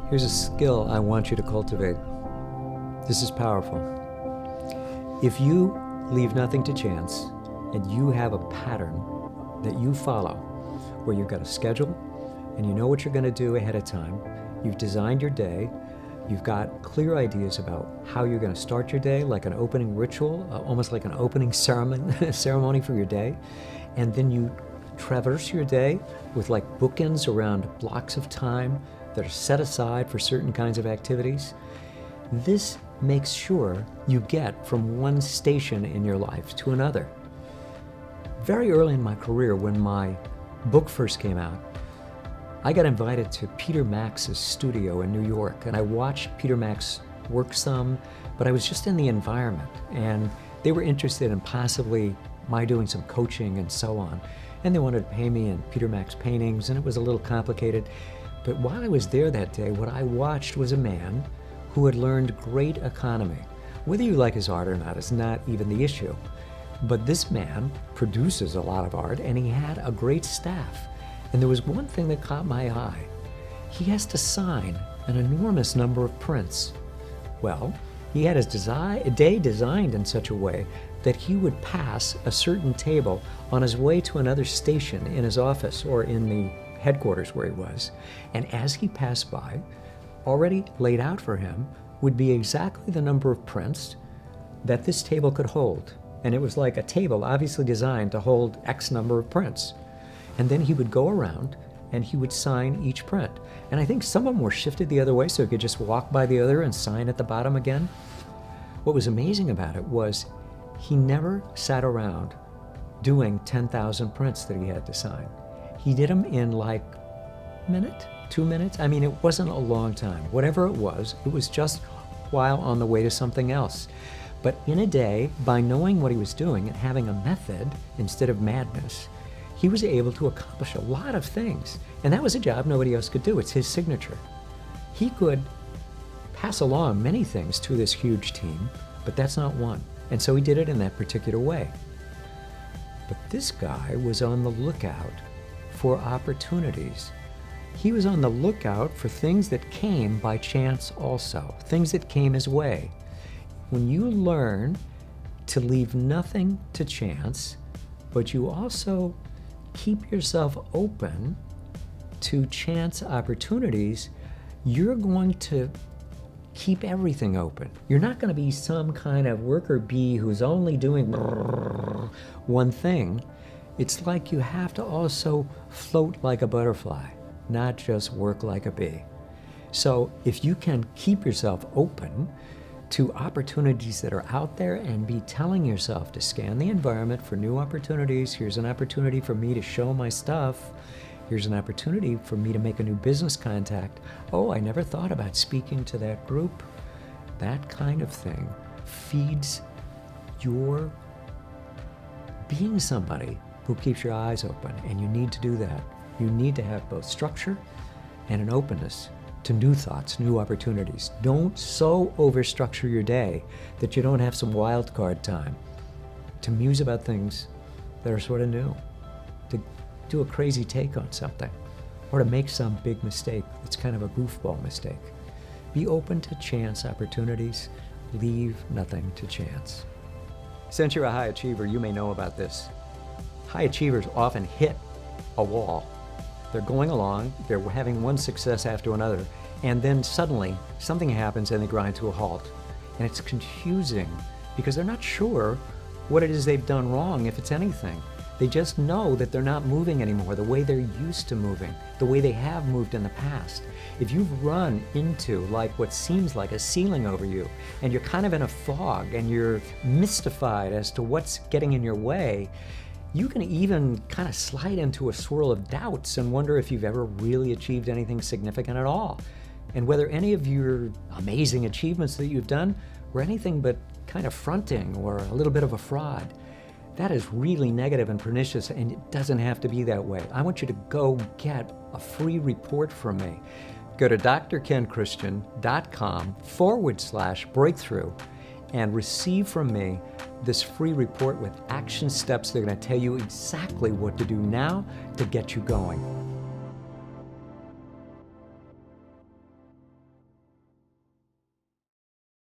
Here's a skill I want you to cultivate. This is powerful. If you leave nothing to chance and you have a pattern that you follow, where you've got a schedule and you know what you're going to do ahead of time, you've designed your day, you've got clear ideas about how you're going to start your day, like an opening ritual, almost like an opening ceremony for your day, and then you traverse your day with like bookends around blocks of time that are set aside for certain kinds of activities. This makes sure you get from one station in your life to another. Very early in my career, when my book first came out, I got invited to Peter Max's studio in New York, and I watched Peter Max work some, but I was just in the environment, and they were interested in possibly my doing some coaching and so on. And they wanted to pay me in Peter Max paintings, and it was a little complicated. But while I was there that day, what I watched was a man who had learned great economy. Whether you like his art or not is not even the issue. But this man produces a lot of art, and he had a great staff. And there was one thing that caught my eye. He has to sign an enormous number of prints. Well, he had his day designed in such a way that he would pass a certain table on his way to another station in his office or in the headquarters where he was. And as he passed by, already laid out for him would be exactly the number of prints that this table could hold. And it was like a table obviously designed to hold X number of prints. And then he would go around and he would sign each print. And I think some of them were shifted the other way so he could just walk by the other and sign at the bottom again. What was amazing about it was he never sat around doing 10,000 prints that he had to sign. He did them in like a minute, 2 minutes. I mean, it wasn't a long time. Whatever it was just while on the way to something else. But in a day, by knowing what he was doing and having a method instead of madness, he was able to accomplish a lot of things. And that was a job nobody else could do. It's his signature. He could pass along many things to this huge team, but that's not one. And so he did it in that particular way. But this guy was on the lookout for opportunities. He was on the lookout for things that came by chance also, things that came his way. When you learn to leave nothing to chance, but you also keep yourself open to chance opportunities, you're going to keep everything open. You're not going to be some kind of worker bee who's only doing one thing. It's like you have to also float like a butterfly, not just work like a bee. So if you can keep yourself open to opportunities that are out there and be telling yourself to scan the environment for new opportunities. Here's an opportunity for me to show my stuff. Here's an opportunity for me to make a new business contact. Oh, I never thought about speaking to that group. That kind of thing feeds your being somebody who keeps your eyes open, and you need to do that. You need to have both structure and an openness to new thoughts, new opportunities. Don't so overstructure your day that you don't have some wild card time to muse about things that are sort of new, to do a crazy take on something, or to make some big mistake that's kind of a goofball mistake. Be open to chance opportunities. Leave nothing to chance. Since you're a high achiever, you may know about this. High achievers often hit a wall. They're going along, they're having one success after another, and then suddenly something happens and they grind to a halt. And it's confusing because they're not sure what it is they've done wrong, if it's anything. They just know that they're not moving anymore the way they're used to moving, the way they have moved in the past. If you've run into like what seems like a ceiling over you, and you're kind of in a fog and you're mystified as to what's getting in your way, you can even kind of slide into a swirl of doubts and wonder if you've ever really achieved anything significant at all, and whether any of your amazing achievements that you've done were anything but kind of fronting or a little bit of a fraud. That is really negative and pernicious, and it doesn't have to be that way. I want you to go get a free report from me. Go to drkenchristian.com/breakthrough and receive from me this free report with action steps that are going to tell you exactly what to do now to get you going.